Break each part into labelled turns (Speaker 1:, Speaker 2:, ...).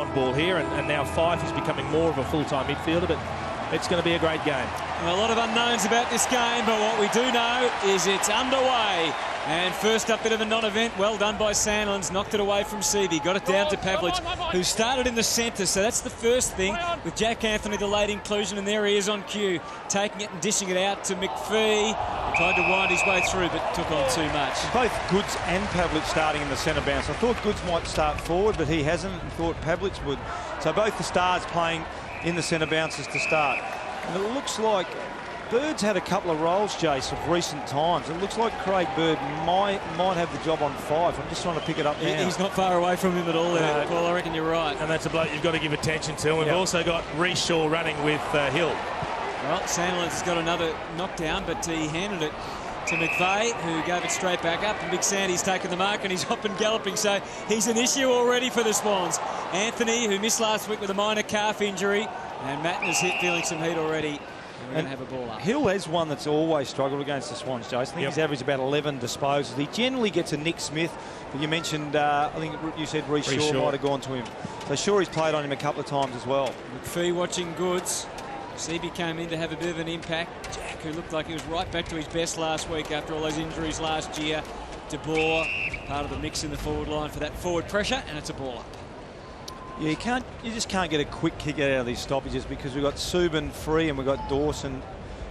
Speaker 1: on ball here, and now Fife is becoming more of a full-time midfielder, but it's going to be a great game.
Speaker 2: Well, a lot of unknowns about this game, but what we do know is it's underway. And first up, bit of a non-event. Well done by Sandlands. Knocked it away from Seavey. Got it down to Pavlich, who started in the centre. So that's the first thing. With Jack Anthony, the late inclusion, and there he is on cue. Taking it and dishing it out to McPhee. He tried to wind his way through, but took on too much.
Speaker 3: Both Goods and Pavlich starting in the centre bounce. I thought Goods might start forward, but he hasn't, and thought Pavlich would. So both the stars playing in the centre bounces to start. And it looks like Bird's had a couple of roles, Jace, of recent times. It looks like Craig Bird might have the job on Fife. I'm just trying to pick it up now.
Speaker 2: He's not far away from him at all there, Paul. I reckon you're right.
Speaker 1: And that's a bloke you've got to give attention to. We've also got Reece Shaw running with Hill.
Speaker 2: Well, Sandlands has got another knockdown, but he handed it to McVeigh, who gave it straight back up, and Big Sandy's taken the mark, and he's up and galloping, so he's an issue already for the Swans. Anthony, who missed last week with a minor calf injury, and Matten's feeling some heat already. We're going to have a ball up.
Speaker 3: Hill is one that's always struggled against the Swans, Joe. I think he's averaged about 11 disposals. He generally gets a Nick Smith, but you mentioned, I think you said Reece Shaw might have gone to him. So sure, he's played on him a couple of times as well.
Speaker 2: McPhee watching Goods. Seavey came in to have a bit of an impact. Jack, who looked like he was right back to his best last week after all those injuries last year. De Boer, part of the mix in the forward line for that forward pressure, and it's a ball up.
Speaker 3: Yeah, you just can't get a quick kick out of these stoppages because we've got Subin free and we've got Dawson,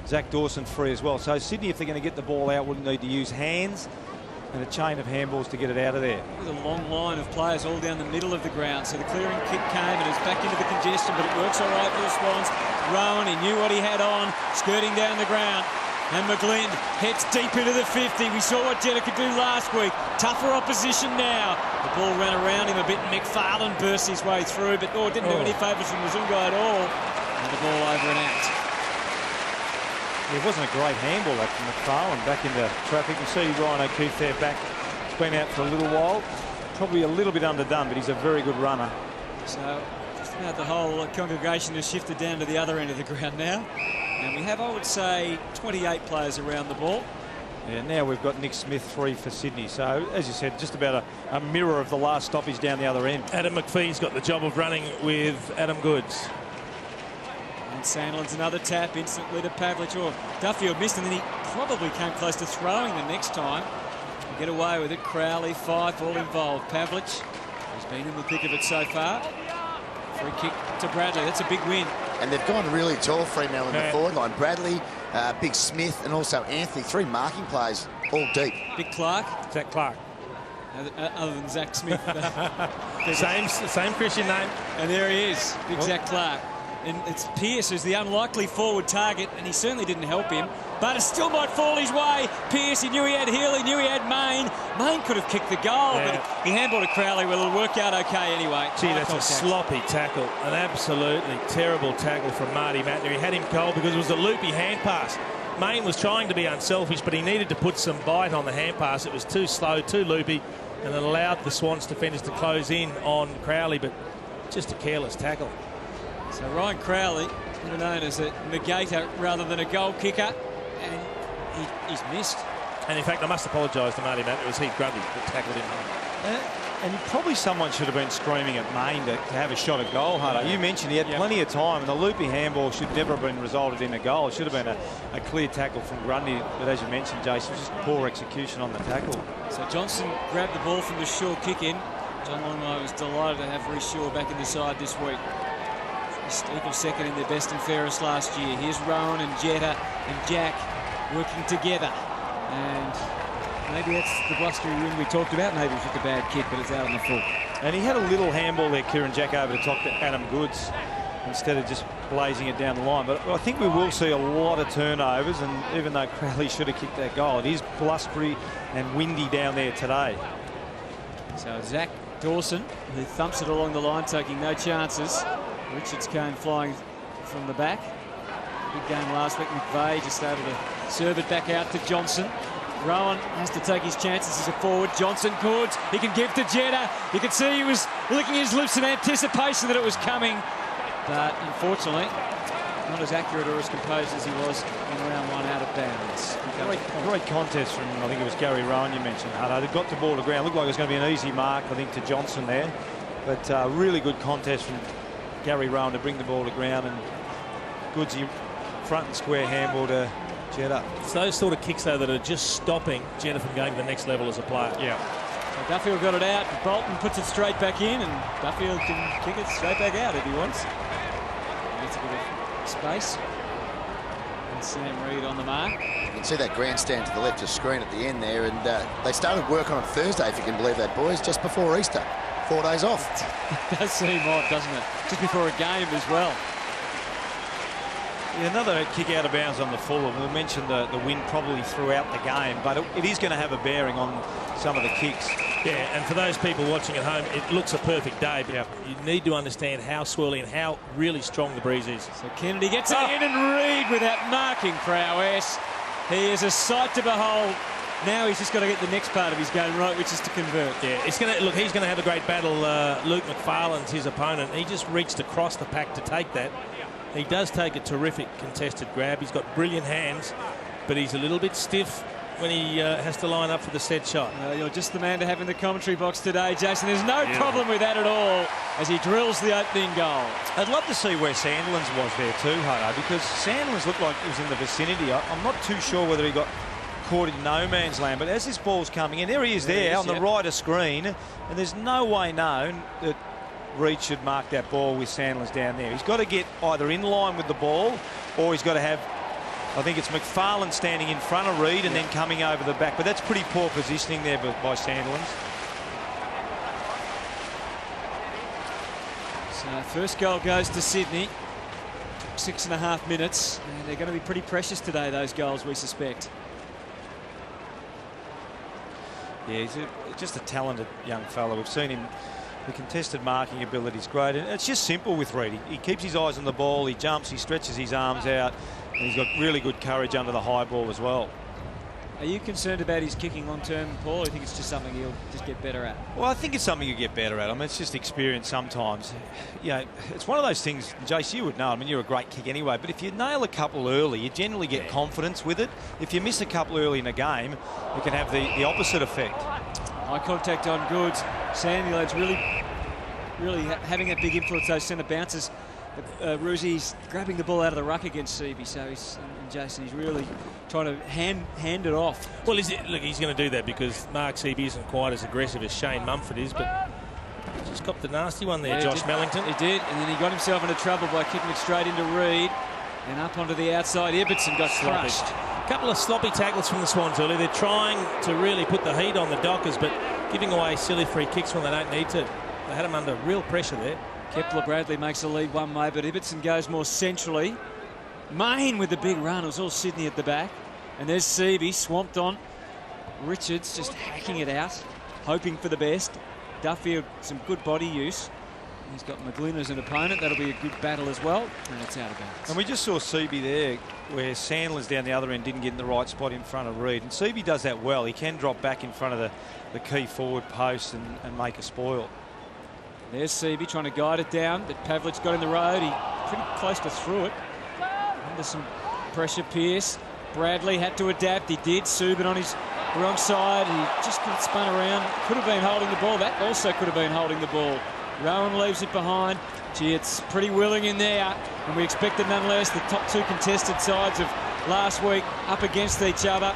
Speaker 3: Zach Dawson free as well. So Sydney, if they're going to get the ball out, will need to use hands and a chain of handballs to get it out of there.
Speaker 2: With a long line of players all down the middle of the ground. So the clearing kick came and it's back into the congestion, but it works all right for the Swans. Rowan, he knew what he had on, skirting down the ground. And McGlynn heads deep into the 50. We saw what Jetta could do last week. Tougher opposition now. The ball ran around him a bit. McFarlane burst his way through, but didn't do any favours from Muzunga at all. And the ball over and out.
Speaker 3: Yeah, it wasn't a great handball that from McFarlane back into traffic. You see Ryan O'Keefe there back. He's been out for a little while. Probably a little bit underdone, but he's a very good runner.
Speaker 2: So just about the whole congregation has shifted down to the other end of the ground now. And we have, I would say, 28 players around the ball.
Speaker 3: Yeah, now we've got Nick Smith free for Sydney. So, as you said, just about a mirror of the last stoppage down the other end.
Speaker 1: Adam McPhee's got the job of running with Adam Goods.
Speaker 2: And Sandlands another tap instantly to Pavlich. Duffield missed, and then he probably came close to throwing the next time. We'll get away with it. Crowley, Fife, all involved. Pavlich has been in the thick of it so far. Free kick to Bradley. That's a big win.
Speaker 4: And they've gone really tall, Fremantle, in the forward line. Bradley, Big Smith, and also Anthony. 3 marking players, all deep.
Speaker 2: Big Clark.
Speaker 1: Zach Clark.
Speaker 2: Other than Zach Smith.
Speaker 1: Same Christian name.
Speaker 2: And there he is, Big Zach Clark. And it's Pearce who's the unlikely forward target, and he certainly didn't help him. But it still might fall his way. Pearce, he knew he had Hill, he knew he had Main. Main could have kicked the goal, but he handballed to Crowley. Well, it'll work out okay anyway.
Speaker 1: Gee, that's a sloppy tackle. An absolutely terrible tackle from Marty Mattner. He had him cold because it was a loopy hand pass. Main was trying to be unselfish, but he needed to put some bite on the hand pass. It was too slow, too loopy, and it allowed the Swans defenders to close in on Crowley, but just a careless tackle.
Speaker 2: So Ryan Crowley, known as a negator rather than a goal kicker, and he's missed.
Speaker 1: And in fact, I must apologise to Marty Mattner. It was Heath Grundy that tackled him.
Speaker 3: And probably someone should have been screaming at Main to have a shot at goal, Hunter. You mentioned he had plenty of time, and the loopy handball should never have been resulted in a goal. It should have been a clear tackle from Grundy, but as you mentioned, Jason, it was just poor execution on the tackle.
Speaker 2: So Johnson grabbed the ball from the Shaw kick-in. John Longmire was delighted to have Reece Shaw back in the side this week. Equal second in their best and fairest last year. Here's Rowan and Jetta and Jack working together. And maybe that's the blustery win we talked about. Maybe it's just a bad kick, but it's out on the full.
Speaker 3: And he had a little handball there, Kieran Jack, over the top to Adam Goods instead of just blazing it down the line. But I think we will see a lot of turnovers, and even though Crowley should have kicked that goal, it is blustery and windy down there today.
Speaker 2: So Zach Dawson, who thumps it along the line, taking no chances. Richards came flying from the back. Big game last week. McVeigh just able to serve it back out to Johnson. Rowan has to take his chances as a forward. Johnson could. He can give to Jetta. You can see he was licking his lips in anticipation that it was coming. But unfortunately, not as accurate or as composed as he was in round 1 out of bounds.
Speaker 3: Great contest from, I think it was Gary Rowan you mentioned, Hutto. They got the ball to ground. Looked like it was going to be an easy mark, I think, to Johnson there. But really good contest from Gary Rowan to bring the ball to ground, and Goodsy front and square handball to Jetta.
Speaker 1: It's those sort of kicks, though, that are just stopping Jetta from going to the next level as a player.
Speaker 3: Yeah.
Speaker 2: So Duffield got it out. Bolton puts it straight back in, and Duffield can kick it straight back out if he wants. Gets a bit of space. And Sam Reid on the mark.
Speaker 4: You can see that grandstand to the left of screen at the end there, and they started work on it Thursday, if you can believe that, boys, just before Easter. 4 days off.
Speaker 2: It does seem odd, doesn't it? Just before a game as well.
Speaker 3: Yeah, another kick out of bounds on the full. We'll mention the wind probably throughout the game, but it is going to have a bearing on some of the kicks.
Speaker 1: Yeah, and for those people watching at home, it looks a perfect day, but you need to understand how swirly and how really strong the breeze is.
Speaker 2: So Kennedy gets it in, and Reid with that marking prowess. He is a sight to behold. Now he's just got to get the next part of his game right, which is to convert.
Speaker 1: Yeah, he's going to have a great battle. Luke McFarlane's his opponent. He just reached across the pack to take that. He does take a terrific contested grab. He's got brilliant hands, but he's a little bit stiff when he has to line up for the set shot.
Speaker 2: You're just the man to have in the commentary box today, Jason. There's no problem with that at all as he drills the opening goal.
Speaker 3: I'd love to see where Sandlands was there too, Hutto, because Sandlands looked like he was in the vicinity. I'm not too sure whether he got caught in no man's land, but as this ball's coming in, there he is there on the right of screen, and there's no way known that Reid should mark that ball with Sandlands down there. He's got to get either in line with the ball, or he's got to have, I think it's McFarlane standing in front of Reid and then coming over the back, but that's pretty poor positioning there by Sandlands.
Speaker 2: So first goal goes to Sydney. 6.5 minutes, and they're going to be pretty precious today, those goals, we suspect.
Speaker 3: Yeah, he's just a talented young fella. We've seen him, the contested marking ability is great. And it's just simple with Reid. He keeps his eyes on the ball, he jumps, he stretches his arms out, and he's got really good courage under the high ball as well.
Speaker 2: Are you concerned about his kicking long term, Paul, or do you think it's just something he'll just get better at?
Speaker 3: Well, I think it's something you get better at. I mean, it's just experience sometimes. You know, it's one of those things, Jace, you would know. I mean, you're a great kick anyway, but if you nail a couple early, you generally get confidence with it. If you miss a couple early in a game, it can have the opposite effect.
Speaker 2: High contact on Goods. Sandy lads really having that big influence, those centre bounces. Ruzi's grabbing the ball out of the ruck against Seaby, so and Jason, he's really trying to hand it off.
Speaker 1: Well, look, he's going to do that because Mark Seaby isn't quite as aggressive as Shane Mumford is, but just copped a nasty one there, Josh Mellington.
Speaker 2: He did, and then he got himself into trouble by kicking it straight into Reid, and up onto the outside. Ibbotson got crushed.
Speaker 1: A couple of sloppy tackles from the Swans early. They're trying to really put the heat on the Dockers, but giving away silly free kicks when they don't need to. They had him under real pressure there.
Speaker 2: Kepler-Bradley makes the lead one way, but Ibbotson goes more centrally. Main with the big run. It was all Sydney at the back. And there's Seaby swamped on. Richards just hacking it out, hoping for the best. Duffield, some good body use. He's got McGlynn as an opponent. That'll be a good battle as well. And it's out of bounds.
Speaker 3: And we just saw Seaby there where Sandler's down the other end didn't get in the right spot in front of Reid. And Seaby does that well. He can drop back in front of the key forward post and make a spoil.
Speaker 2: There's Seaby trying to guide it down, but Pavlic's got in the road. He's pretty close to through it. Under some pressure, Pearce. Bradley had to adapt. He did. Subin on his wrong side. He just got spun around. Could have been holding the ball. That also could have been holding the ball. Rowan leaves it behind. Gee, it's pretty willing in there. And we expected nonetheless the top two contested sides of last week up against each other.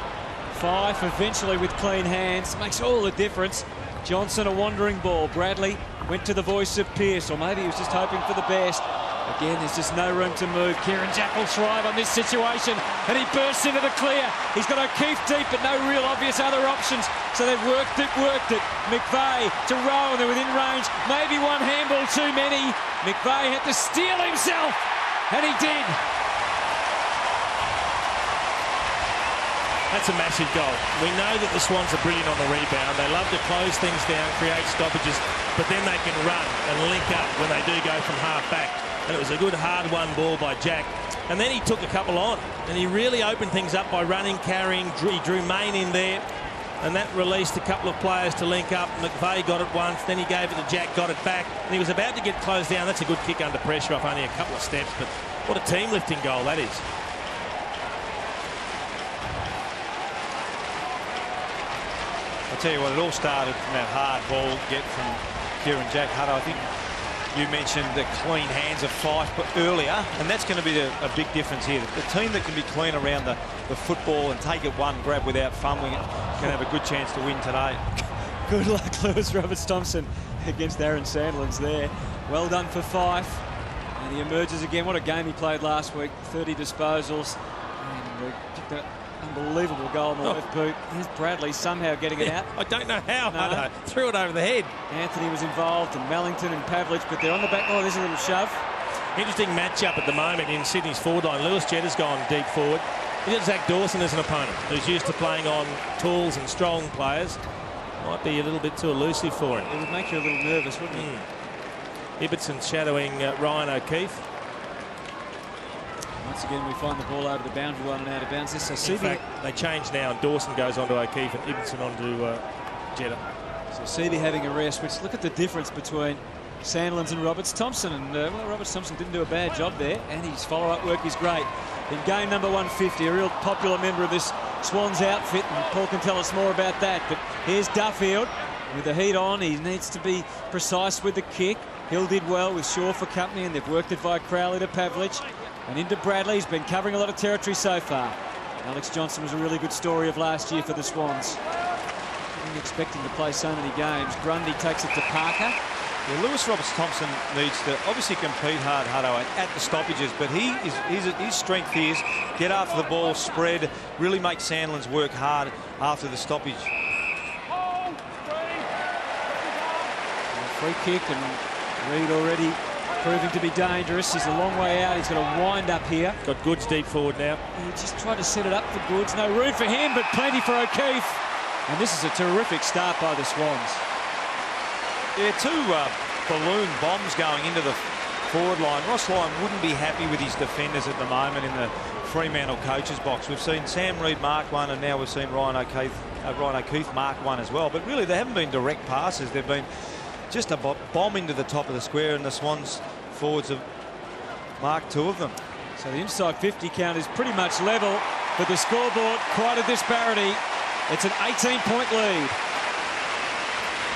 Speaker 2: Fife eventually with clean hands. Makes all the difference. Johnson a wandering ball. Bradley went to the voice of Pearce, or maybe he was just hoping for the best. Again, there's just no room to move. Kieran Jack will thrive on this situation, and he bursts into the clear. He's got O'Keefe deep, but no real obvious other options. So they've worked it. McVeigh to Rowan, they're within range. Maybe one handball too many. McVeigh had to steal himself, and he did.
Speaker 1: That's a massive goal. We know that the Swans are brilliant on the rebound. They love to close things down, create stoppages, but then they can run and link up when they do go from half back. And it was a good hard-won ball by Jack. And then he took a couple on, and he really opened things up by running, carrying. He drew Main in there, and that released a couple of players to link up. McVeigh got it once, then he gave it to Jack, got it back, and he was about to get closed down. That's a good kick under pressure off only a couple of steps, but what a team-lifting goal that is.
Speaker 3: I'll tell you what, it all started from that hard ball get from Kieran Jack Hutto. I think you mentioned the clean hands of Fife earlier, and that's going to be a big difference here. The team that can be clean around the football and take it one grab without fumbling it can have a good chance to win today.
Speaker 2: Good luck, Lewis Roberts-Thompson, against Aaron Sandlands there. Well done for Fife. And he emerges again. What a game he played last week. 30 disposals. And kicked an unbelievable goal on the left boot. Here's Bradley somehow getting it out.
Speaker 1: I don't know how.
Speaker 2: No.
Speaker 1: Threw it over the head.
Speaker 2: Anthony was involved, and Mellington and Pavlich, but they're on the back. Oh, there's a little shove.
Speaker 1: Interesting matchup at the moment in Sydney's forward line. Lewis Jetta's gone deep forward. He's got Zach Dawson as an opponent, who's used to playing on tools and strong players. Might be a little bit too elusive for him.
Speaker 2: It would make you a little nervous, wouldn't it?
Speaker 1: Ibbotson shadowing Ryan O'Keefe.
Speaker 2: Once again, we find the ball over the boundary line and out of bounds. So
Speaker 1: In fact, they change now, and Dawson goes onto O'Keefe and Ibbotson onto Jetta.
Speaker 2: So Seavey having a rare switch. Look at the difference between Sandlands and Roberts-Thompson. And well, Roberts-Thompson didn't do a bad job there, and his follow-up work is great. In game number 150, a real popular member of this Swans outfit, and Paul can tell us more about that. But here's Duffield with the heat on. He needs to be precise with the kick. Hill did well with Shaw for company, and they've worked it via Crowley to Pavlich. And into Bradley. He's been covering a lot of territory so far. Alex Johnson was a really good story of last year for the Swans. Didn't expect him to play so many games. Grundy takes it to Parker.
Speaker 3: Yeah, Lewis Roberts-Thompson needs to obviously compete hard, Hutto, at the stoppages, but his strength is get after the ball, spread, really make Sandlands work hard after the stoppage.
Speaker 2: Free kick, and Reid already proving to be dangerous. He's a long way out. He's got to wind up here.
Speaker 1: Got Goods deep forward now.
Speaker 2: He just tried to set it up for Goods. No room for him, but plenty for O'Keefe. And this is a terrific start by the Swans.
Speaker 3: Yeah, two balloon bombs going into the forward line. Ross Lyon wouldn't be happy with his defenders at the moment in the Fremantle coaches box. We've seen Sam Reid mark one, and now we've seen Ryan O'Keefe mark one as well. But really, they haven't been direct passes. They've been just a bomb into the top of the square, and the Swans forwards have marked two of them.
Speaker 2: So the inside 50 count is pretty much level, but the scoreboard, quite a disparity. It's an 18-point lead.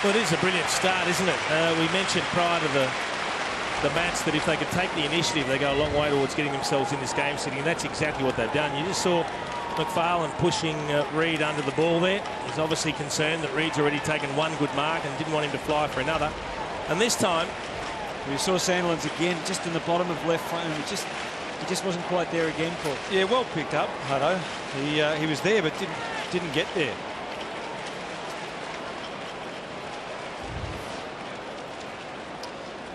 Speaker 1: Well, it is a brilliant start, isn't it? We mentioned prior to the match that if they could take the initiative, they go a long way towards getting themselves in this game sitting, and that's exactly what they've done. You just saw McFarlane pushing Reid under the ball there. He's obviously concerned that Reid's already taken one good mark and didn't want him to fly for another. And this time,
Speaker 2: we saw Sandlands again, just in the bottom of left front. He just wasn't quite there again, Paul.
Speaker 3: Yeah, well picked up, Hutto. He was there, but didn't get there.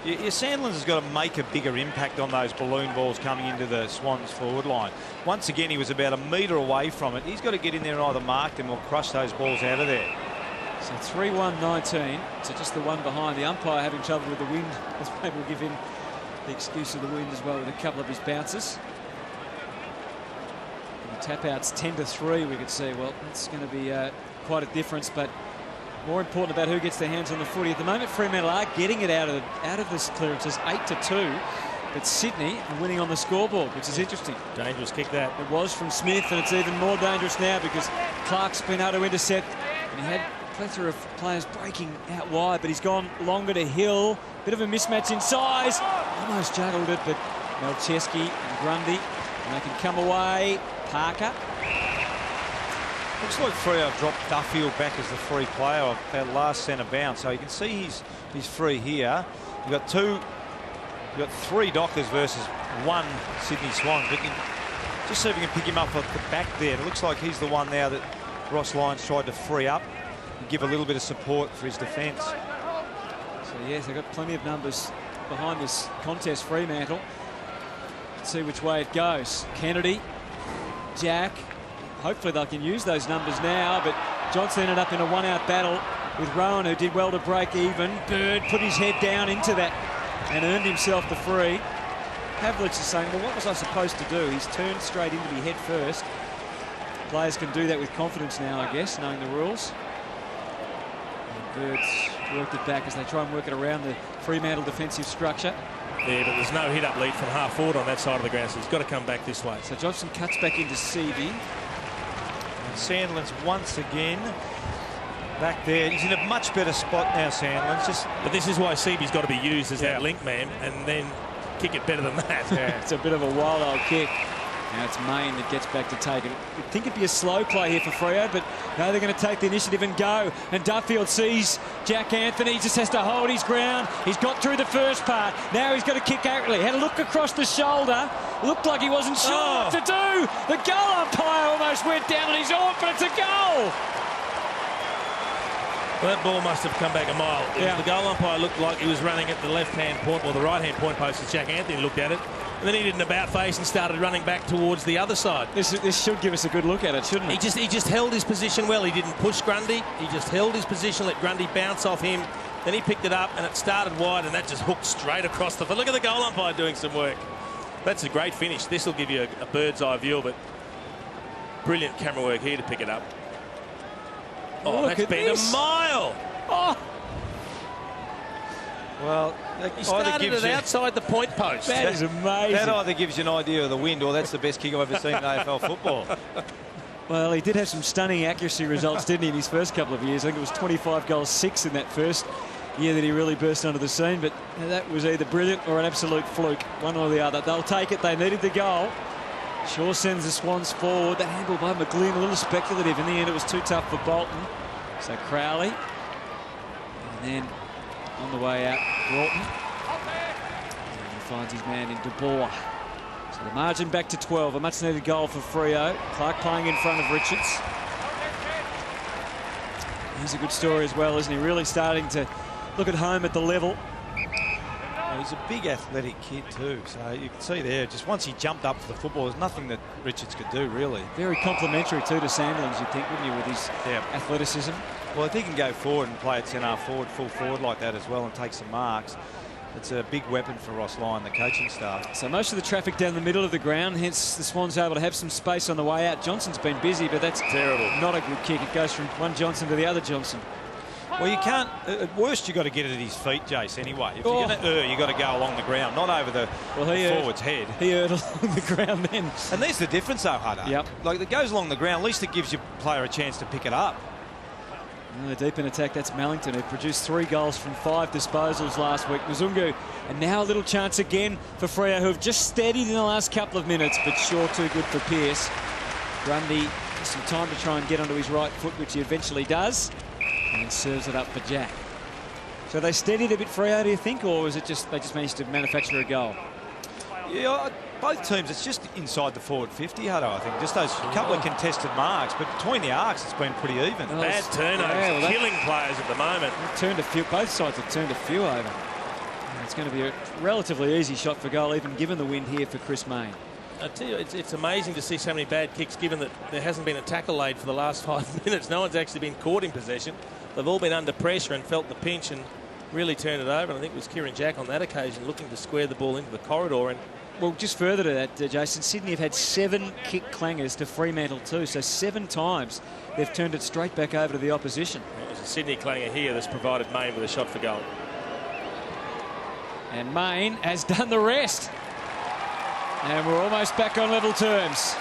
Speaker 3: Your Sandlands has got to make a bigger impact on those balloon balls coming into the Swans forward line. Once again, he was about a metre away from it. He's got to get in there and either mark them or crush those balls out of there.
Speaker 2: So 3-1-19. So just the one behind. The umpire having trouble with the wind. Let's maybe we'll give him the excuse of the wind as well with a couple of his bounces. And the tap outs 10-3. We could see. Well, that's going to be quite a difference, but more important about who gets their hands on the footy. At the moment, Fremantle are getting it out of this clearances, 8-2. But Sydney are winning on the scoreboard, which is interesting.
Speaker 1: Dangerous kick that.
Speaker 2: It was from Smith, and it's even more dangerous now because Clark's been able to intercept. And he had a plethora of players breaking out wide, but he's gone longer to Hill. Bit of a mismatch in size. Almost juggled it, but Malcheski and Grundy, and they can come away. Parker.
Speaker 3: Looks like Freo have dropped Duffield back as the free player of that last centre bounce. So you can see he's free here. You've got three Dockers versus one Sydney Swans. But just see if we can pick him up off the back there. It looks like he's the one now that Ross Lyons tried to free up and give a little bit of support for his defence.
Speaker 2: So yes, they've got plenty of numbers behind this contest, Fremantle. Let's see which way it goes. Kennedy, Jack. Hopefully they can use those numbers now, but Johnson ended up in a one-out battle with Rowan, who did well to break even. Bird put his head down into that and earned himself the free. Pavlich is saying, well, what was I supposed to do? He's turned straight into me head first. Players can do that with confidence now, I guess, knowing the rules. And Bird's worked it back as they try and work it around the Fremantle defensive structure.
Speaker 1: Yeah, but there's no hit-up lead from half forward on that side of the ground, so he's got to come back this way.
Speaker 2: So Johnson cuts back into Seavey.
Speaker 3: Sandlands once again back there. He's in a much better spot now, Sandlin's.
Speaker 1: But this is why Seaby's got to be used as that link man, and then kick it better than that.
Speaker 2: Yeah, it's a bit of a wild old kick. Now it's Mayne that gets back to take it. You'd think it'd be a slow play here for Freo, but no, they're going to take the initiative and go. And Duffield sees Jack Anthony, just has to hold his ground. He's got through the first part. Now he's got to kick accurately. Had a look across the shoulder. Looked like he wasn't sure what to do. The goal umpire almost went down on his arm, but it's a goal.
Speaker 1: Well, that ball must have come back a mile. The goal umpire looked like he was running at the left-hand point, or the right-hand point post as Jack Anthony looked at it. And then he did an about-face and started running back towards the other side.
Speaker 2: This should give us a good look at it, shouldn't it?
Speaker 1: He just held his position well. He didn't push Grundy. He just held his position, let Grundy bounce off him. Then he picked it up, and it started wide, and that just hooked straight across the... Look at the goal umpire doing some work. That's a great finish. This will give you a bird's-eye view, but brilliant camera work here to pick it up. Oh, that's been a mile.
Speaker 2: Oh.
Speaker 3: Well,
Speaker 1: he started it outside the point post.
Speaker 2: That is amazing.
Speaker 3: That either gives you an idea of the wind, or that's the best kick I've ever seen in AFL football.
Speaker 2: Well, he did have some stunning accuracy results, didn't he, in his first couple of years? I think it was 25 goals, 6 in that first year that he really burst onto the scene. But that was either brilliant or an absolute fluke, one or the other. They'll take it. They needed the goal. Shaw sends the Swans forward. That handball by McGlynn, a little speculative. In the end, it was too tough for Bolton. So Crowley. And then on the way out, Broughton. And he finds his man in De Boer. So the margin back to 12. A much-needed goal for Freo. Clark playing in front of Richards. He's a good story as well, isn't he? Really starting to look at home at the level.
Speaker 3: He's a big athletic kid too, so you can see there, just once he jumped up for the football, there's nothing that Richards could do, really.
Speaker 2: Very complimentary too to Sandlin's, you'd think, wouldn't you, with his athleticism?
Speaker 3: Well, if he can go forward and play at centre forward, full forward like that as well and take some marks, it's a big weapon for Ross Lyon, the coaching staff.
Speaker 2: So most of the traffic down the middle of the ground, hence the Swans able to have some space on the way out. Johnson's been busy, but that's terrible. Not a good kick. It goes from one Johnson to the other Johnson.
Speaker 3: Well, you can't... At worst, you've got to get it at his feet, Jace, anyway. If you're going to err, you've got to go along the ground, not over the forward's head.
Speaker 2: He erred along the ground then.
Speaker 3: And there's the difference, though, Hudder.
Speaker 2: Yep.
Speaker 3: Like, it goes along the ground, at least it gives your player a chance to pick it up.
Speaker 2: Deep in attack, that's Mellington, who produced 3 goals from 5 disposals last week. Mzungu, and now a little chance again for Freo, who have just steadied in the last couple of minutes, but sure too good for Pearce. Grundy some time to try and get onto his right foot, which he eventually does, and serves it up for Jack. So they steadied a bit Freo, do you think, or is it just they just managed to manufacture a goal?
Speaker 3: Yeah, both teams, it's just inside the forward 50, Hutto, I think. Just those couple of contested marks, but between the arcs, it's been pretty even.
Speaker 1: Well, bad turnovers, killing players at the moment.
Speaker 2: Both sides have turned a few over. It's going to be a relatively easy shot for goal, even given the win here for Chris Mayne.
Speaker 1: I tell you, it's amazing to see so many bad kicks, given that there hasn't been a tackle laid for the last 5 minutes. No one's actually been caught in possession. They've all been under pressure and felt the pinch and really turned it over. And I think it was Kieran Jack on that occasion looking to square the ball into the corridor. And
Speaker 2: well, just further to that, Jason, Sydney have had 7 kick clangers to Fremantle too, so 7 times they've turned it straight back over to the opposition.
Speaker 1: There's a Sydney clanger here that's provided Mayne with a shot for goal.
Speaker 2: And Mayne has done the rest. And we're almost back on level terms.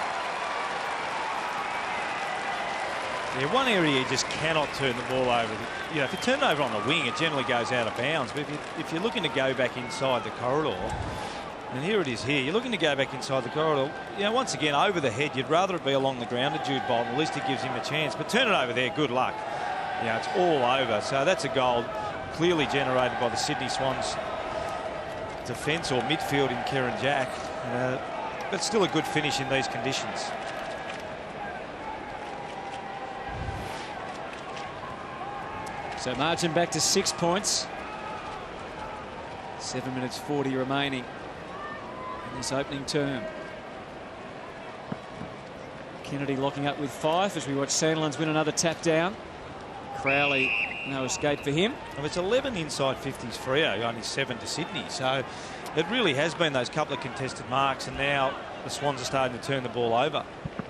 Speaker 3: Yeah, one area you just cannot turn the ball over. You know, if you turn it over on the wing, it generally goes out of bounds. But if you're looking to go back inside the corridor, and here it is here, you're looking to go back inside the corridor, you know, once again, over the head, you'd rather it be along the ground to Jude Bolton. At least it gives him a chance. But turn it over there, good luck. Yeah, it's all over. So that's a goal clearly generated by the Sydney Swans defence or midfield in Kieran Jack. But still a good finish in these conditions.
Speaker 2: So margin back to 6 points. 7 minutes 40 remaining in this opening term. Kennedy locking up with Fife as we watch Sandlin's win another tap down. Crowley, no escape for him.
Speaker 3: Well, it's 11 inside 50s Freo, only 7 to Sydney. So it really has been those couple of contested marks, and now the Swans are starting to turn the ball over.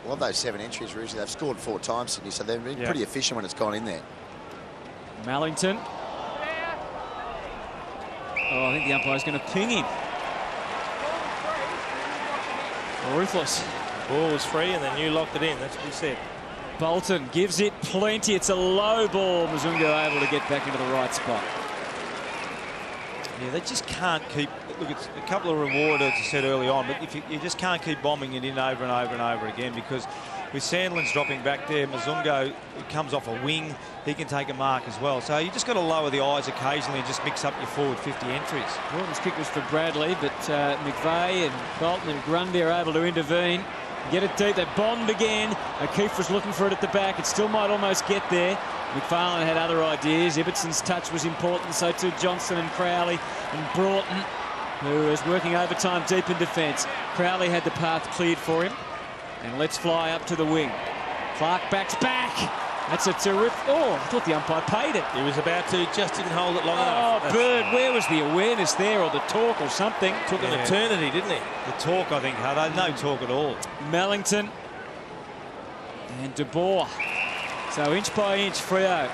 Speaker 4: Love those 7 entries, Rouge. They've scored 4 times, Sydney, so they've been pretty efficient when it's gone in there.
Speaker 2: Mellington. Oh, I think the umpire's going to ping him. Ruthless.
Speaker 1: Ball was free and then you locked it in. That's what he said.
Speaker 2: Bolton gives it plenty. It's a low ball. Mzungu able to get back into the right spot.
Speaker 3: Yeah, they just can't keep... Look, it's a couple of reward, as I said early on, but if you just can't keep bombing it in over and over and over again, because with Sandlin's dropping back there, Mzungu comes off a wing, he can take a mark as well. So you just got to lower the eyes occasionally and just mix up your forward 50 entries.
Speaker 2: Bolton's kick was for Bradley, but McVeigh and Bolton and Grundy are able to intervene. Get it deep. They bombed again. O'Keefe was looking for it at the back. It still might almost get there. McFarlane had other ideas. Ibbetson's touch was important, so too Johnson and Crowley and Broughton, who is working overtime deep in defence. Crowley had the path cleared for him. And let's fly up to the wing. Clark backs back. That's a terrific... Oh, I thought the umpire paid it.
Speaker 1: He was about to, just didn't hold it long enough.
Speaker 2: Oh, Bird, where was the awareness there, or the talk or something?
Speaker 1: Took an eternity, didn't he?
Speaker 3: The talk, I think, had no talk at all.
Speaker 2: Mellington and De Boer. So inch by inch, Freo,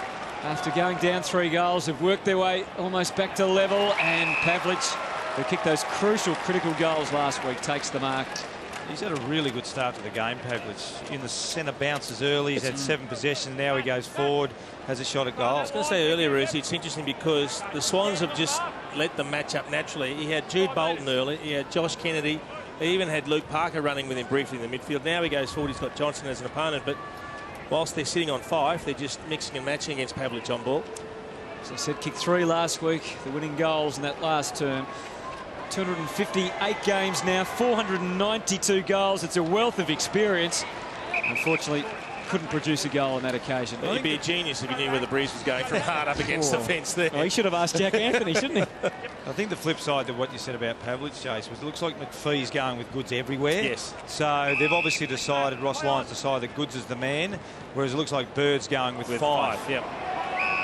Speaker 2: after going down 3 goals, have worked their way almost back to level, and Pavlich, who kicked those crucial, critical goals last week, takes the mark.
Speaker 3: He's had a really good start to the game, Pavlich. In the centre bounces early. He's had 7 possessions. Now he goes forward, has a shot at goal.
Speaker 1: I was going to say earlier, Rusey, it's interesting because the Swans have just let them match up naturally. He had Jude Bolton early. He had Josh Kennedy. He even had Luke Parker running with him briefly in the midfield. Now he goes forward. He's got Johnson as an opponent. But whilst they're sitting on 5, they're just mixing and matching against Pavlich on ball.
Speaker 2: As I said, kicked 3 last week. The winning goals in that last term. 258 games now, 492 goals. It's a wealth of experience. Unfortunately, couldn't produce a goal on that occasion.
Speaker 1: Well, he'd be a genius if he knew where the breeze was going from hard up against the fence there.
Speaker 2: Oh, he should have asked Jack Anthony, shouldn't he?
Speaker 3: I think the flip side to what you said about Pavlich, Jace, was it looks like McPhee's going with Goods everywhere.
Speaker 1: Yes.
Speaker 3: So they've obviously decided, Ross Lyons decided that Goods is the man, whereas it looks like Bird's going with 5.
Speaker 1: Yep.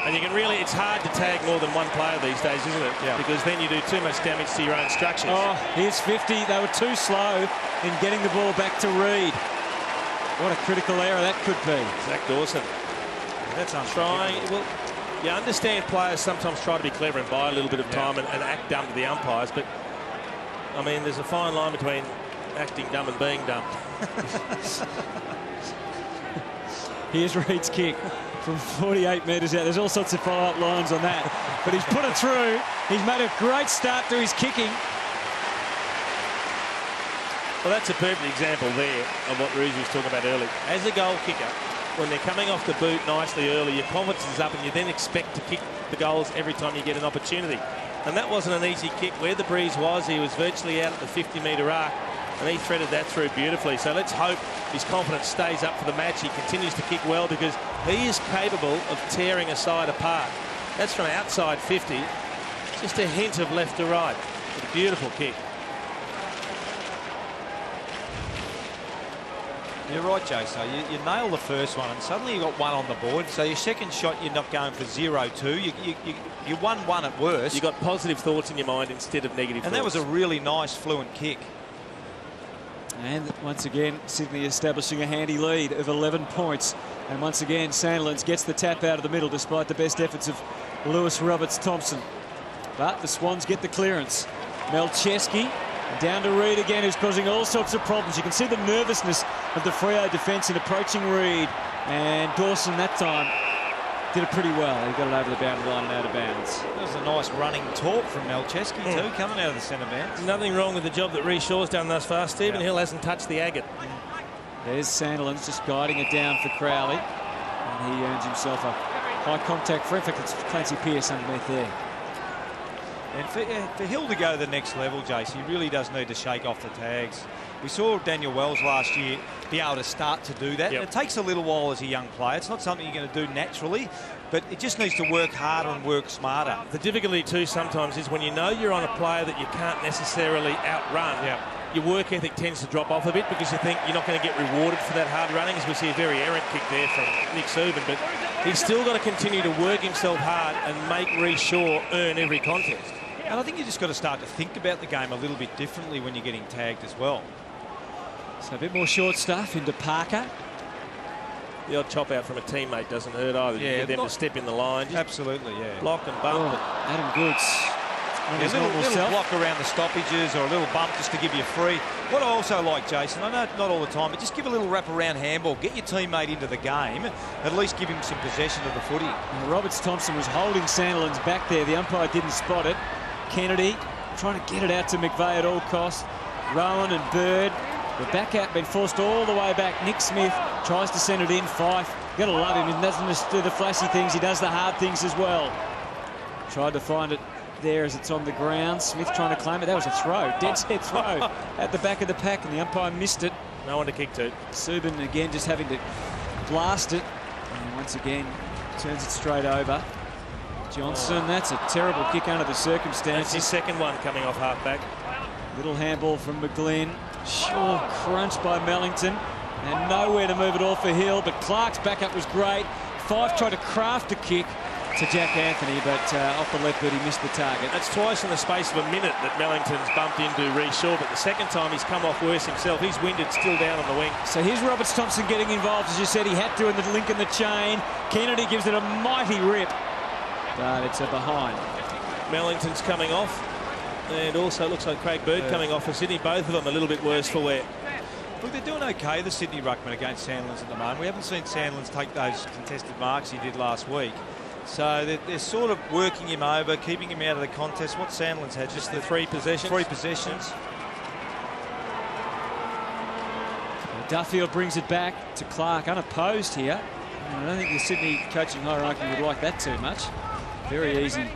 Speaker 1: And you can really, it's hard to tag more than one player these days, isn't it?
Speaker 3: Yeah.
Speaker 1: Because then you do too much damage to your own structures.
Speaker 2: Oh, here's 50. They were too slow in getting the ball back to Reid. What a critical error that could be.
Speaker 1: Zach Dawson.
Speaker 3: That's
Speaker 1: trying. Well, you understand players sometimes try to be clever and buy a little bit of time and act dumb to the umpires, but I mean, there's a fine line between acting dumb and being dumb.
Speaker 2: Here's Reid's kick from 48 metres out. There's all sorts of follow-up lines on that. But he's put it through. He's made a great start to his kicking.
Speaker 1: Well, that's a perfect example there of what Ruzi was talking about earlier. As a goal kicker, when they're coming off the boot nicely early, your confidence is up and you then expect to kick the goals every time you get an opportunity. And that wasn't an easy kick. Where the breeze was, he was virtually out at the 50-metre arc, and he threaded that through beautifully. So let's hope his confidence stays up for the match. He continues to kick well because he is capable of tearing a side apart. That's from outside 50. Just a hint of left to right. A beautiful kick.
Speaker 3: You're right, Joe. So you nail the first one, and suddenly you got 1 on the board. So your second shot, you're not going for 0-2. You won 1 at worst.
Speaker 1: You got positive thoughts in your mind instead of negative
Speaker 3: and
Speaker 1: thoughts.
Speaker 3: That was a really nice, fluent kick.
Speaker 2: And once again, Sydney establishing a handy lead of 11 points. And once again, Sandlands gets the tap out of the middle despite the best efforts of Lewis Roberts-Thompson. But the Swans get the clearance. Melcheski down to Reid again, who's causing all sorts of problems. You can see the nervousness of the Freo defence in approaching Reid. And Dawson that time did it pretty well. He got it over the boundary line and out of bounds.
Speaker 3: That was a nice running talk from Melcheski too, coming out of the centre bounce.
Speaker 1: Nothing wrong with the job that Rhys Shaw's done thus far. Stephen Hill hasn't touched the agate.
Speaker 2: There's Sandilands just guiding it down for Crowley. And he earns himself a high contact free. In fact, it's Clancy Pearce underneath there.
Speaker 3: And for Hill to go to the next level, Jace, he really does need to shake off the tags. We saw Daniel Wells last year be able to start to do that.
Speaker 1: Yep.
Speaker 3: And it takes a little while as a young player. It's not something you're going to do naturally, but it just needs to work harder and work smarter.
Speaker 1: The difficulty too sometimes is when you know you're on a player that you can't necessarily outrun.
Speaker 3: Yep.
Speaker 1: Your work ethic tends to drop off a bit because you think you're not going to get rewarded for that hard running, as we see a very errant kick there from Nick Subin. But he's still got to continue to work himself hard and make Rhys Shaw earn every contest.
Speaker 3: And I think you just got to start to think about the game a little bit differently when you're getting tagged as well.
Speaker 2: So a bit more short stuff into Parker.
Speaker 1: The odd chop out from a teammate doesn't hurt either.
Speaker 3: Yeah,
Speaker 1: you get them to step in the line. Just
Speaker 3: absolutely, yeah.
Speaker 1: block and bump.
Speaker 2: Adam Goods
Speaker 3: A little block around the stoppages or a little bump just to give you a free. What I also like, Jason, I know not all the time, but just give a little wrap around handball. Get your teammate into the game. At least give him some possession of the footy.
Speaker 2: Roberts-Thompson was holding Sandilands back there. The umpire didn't spot it. Kennedy trying to get it out to McVeigh at all costs. Rowan and Bird. The back out been forced all the way back. Nick Smith tries to send it in. Fife, you've got to love him. He doesn't just do the flashy things, he does the hard things as well. Tried to find it there as it's on the ground. Smith trying to claim it. That was a throw, dead set throw at the back of the pack, and the umpire missed it.
Speaker 1: No one to kick to.
Speaker 2: Subin again just having to blast it, and once again turns it straight over. Johnson, that's a terrible kick under the circumstances.
Speaker 1: That's his second one coming off half-back.
Speaker 2: Little handball from McGlynn. Sure, crunched by Mellington, and nowhere to move it all for Hill, but Clark's backup was great. Fife tried to craft a kick to Jack Anthony, but off the left boot he missed the target.
Speaker 1: That's twice in the space of a minute that Mellington's bumped into Reece Shaw, but the second time he's come off worse himself. He's winded, still down on the wing.
Speaker 2: So here's Roberts-Thompson getting involved, as you said, he had to in the link in the chain. Kennedy gives it a mighty rip, but it's a behind.
Speaker 1: Mellington's coming off, and also looks like Craig Bird coming off for Sydney. Both of them a little bit worse for wear.
Speaker 3: Look, they're doing okay, the Sydney ruckman against Sandilands at the moment. We haven't seen Sandilands take those contested marks he did last week. So they're sort of working him over, keeping him out of the contest. What Sandilands had, just the 3 possessions. 3 possessions.
Speaker 2: Duffield brings it back to Clark, unopposed here. I don't think the Sydney coaching hierarchy would like that too much. Very easy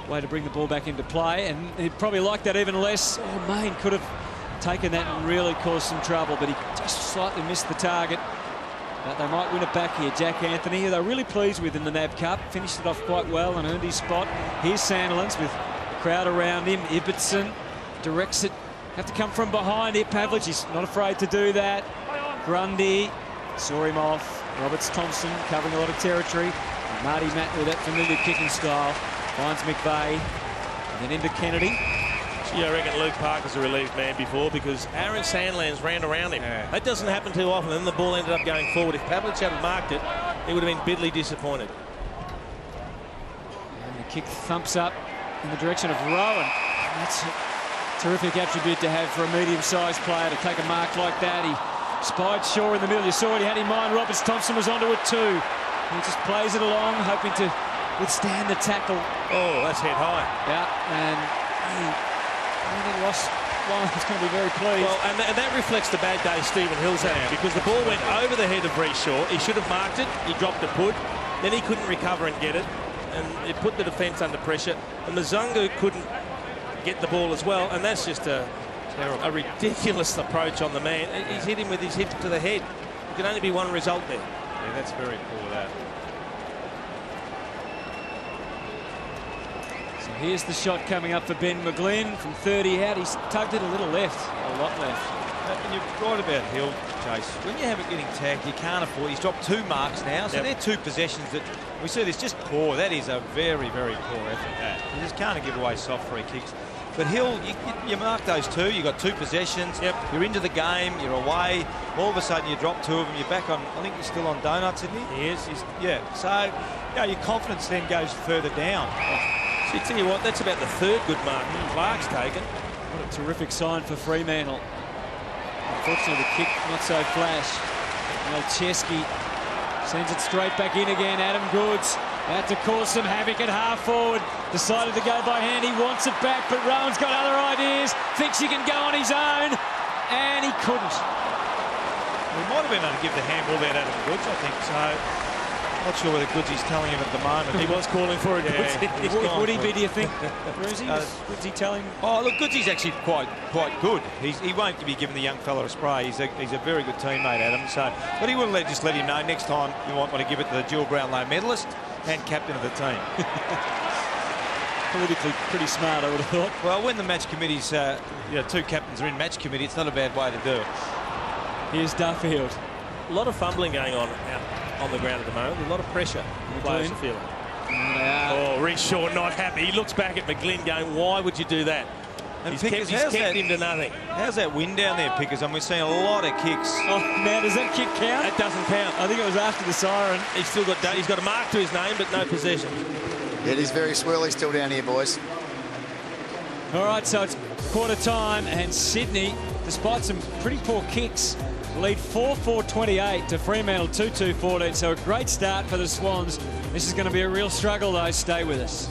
Speaker 2: way to bring the ball back into play, and he'd probably like that even less. Oh, Mayne could have taken that and really caused some trouble, but he just slightly missed the target. But they might win it back here. Jack Anthony, who they're really pleased with in the NAB Cup, finished it off quite well and earned his spot. Here's Sandilands with a crowd around him. Ibbotson directs it. Have to come from behind here. Pavlich, he's not afraid to do that. Grundy saw him off. Roberts-Thompson covering a lot of territory. And Marty Matt with that familiar kicking style. Finds McVeigh, and then into Kennedy.
Speaker 1: Yeah, I reckon Luke Parker's a relieved man before, because Aaron Sandilands ran around him. Yeah. That doesn't happen too often, and the ball ended up going forward. If Pavlich hadn't marked it, he would have been bitterly disappointed.
Speaker 2: And the kick thumps up in the direction of Rowan. That's a terrific attribute to have for a medium-sized player to take a mark like that. He spied Shaw in the middle. You saw what he had in mind. Roberts-Thompson was onto it too. He just plays it along, hoping to withstand the tackle.
Speaker 1: Oh, that's head high.
Speaker 2: Yeah, and he lost. He's going to be very pleased.
Speaker 1: Well, and that reflects the bad day Stephen Hill's had, because the ball went over the head of Reece Shaw. He should have marked it. He dropped a put. Then he couldn't recover and get it, and it put the defence under pressure. And Mzungu couldn't get the ball as well, and that's just a ridiculous approach on the man. He's hit him with his hip to the head. There can only be one result there.
Speaker 3: Yeah, that's very poor, that.
Speaker 2: Here's the shot coming up for Ben McGlynn from 30 out. He's tugged it a little left, a lot left.
Speaker 3: And you're right about Hill, Chase. When you have it getting tagged, you can't afford. He's dropped 2 marks now, so they're 2 possessions that we see. This just poor. That is a very, very poor effort. That you just can't give away soft free kicks. But Hill, you mark those 2. You got 2 possessions. You're into the game. You're away. All of a sudden, you drop 2 of them. You're back on. I think you're still on donuts, isn't he?
Speaker 1: He is.
Speaker 3: Yeah. So, your confidence then goes further down.
Speaker 1: So you tell you what, that's about the 3rd good mark Clark's taken.
Speaker 2: What a terrific sign for Fremantle. Unfortunately, the kick not so flash. Melcheski sends it straight back in again. Adam Goods out to cause some havoc at half forward. Decided to go by hand. He wants it back, but Rowan's got other ideas. Thinks he can go on his own, and he couldn't.
Speaker 3: We might have been able to give the handball there to Adam Goods, I think. So, not sure whether Goodsy's telling him at the moment.
Speaker 1: He was calling for it.
Speaker 2: Yeah. Would he be, do you think, Brucey? Was he telling?
Speaker 3: Oh, look, Goodsy's actually quite good. He won't be giving the young fella a spray. He's a very good teammate, Adam. So, but he will just let him know next time you might want to give it to the dual Brownlow medalist and captain of the team.
Speaker 2: Politically pretty smart, I would have thought.
Speaker 3: Well, when the match committees, 2 captains are in match committee, it's not a bad way to do it.
Speaker 2: Here's Duffield.
Speaker 1: A lot of fumbling going on out on the ground at the moment. A lot of pressure. The players are feeling. Oh, Reece Shaw not happy. He looks back at McGlynn going, why would you do that?
Speaker 3: And
Speaker 1: he's
Speaker 3: Pickers,
Speaker 1: kept him to nothing.
Speaker 3: How's that wind down there, Pickers? And we're seeing a lot of kicks.
Speaker 2: Oh, now does that kick count?
Speaker 1: That doesn't count.
Speaker 2: I think it was after the siren.
Speaker 1: He's got a mark to his name, but no possession.
Speaker 4: It is very swirly still down here, boys.
Speaker 2: All right, so it's quarter time, and Sydney, despite some pretty poor kicks, lead 4-4-28 to Fremantle 2-2-14. So a great start for the Swans. This is going to be a real struggle, though. Stay with us.